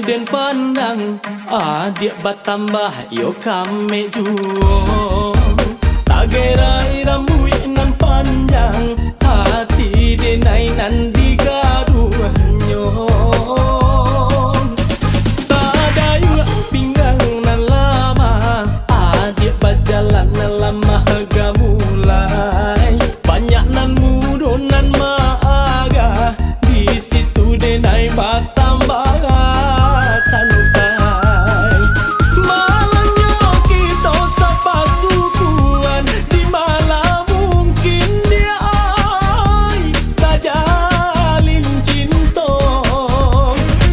dan pandang adik bertambah yo kami juo. Tak gerai rambut nan panjang, hati denai nan digaduhnya. Tak ada yuk pinggang nan lama, adik berjalan nan lama harga mulai. Banyak nan mudo nan maaga, di situ denai bertambah sansai. Malangnya kita sapa sukuan, di malam mungkin dia ai tak jalin cinta.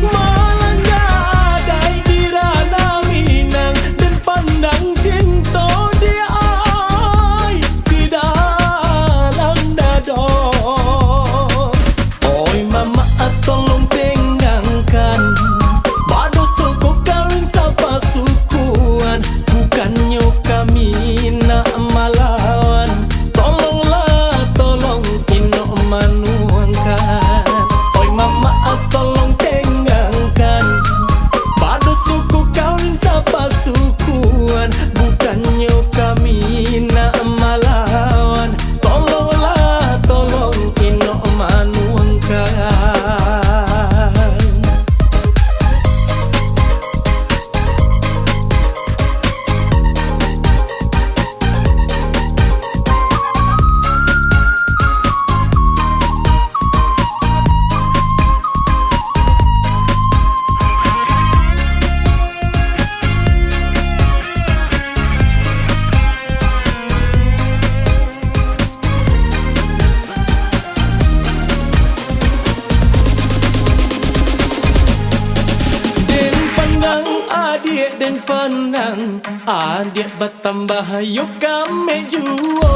Malangnya adai di ranah Minang dan pandang cinta dia ai di dalam dada. Oi mama tolong tenggangkan, bado soko kawin sapa sukuan, bukannya kami nak melawan. Tolonglah tolong ino manuangkan. Oi mama tolong tenggangkan, bado suku kawin sapa sukuan, bukannya kami nak melawan. Tolonglah tolong ino manuangkan. Adik dan pandang, adik bertambah yuk kami juo.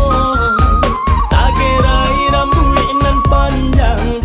Tak gerai rambut nan panjang,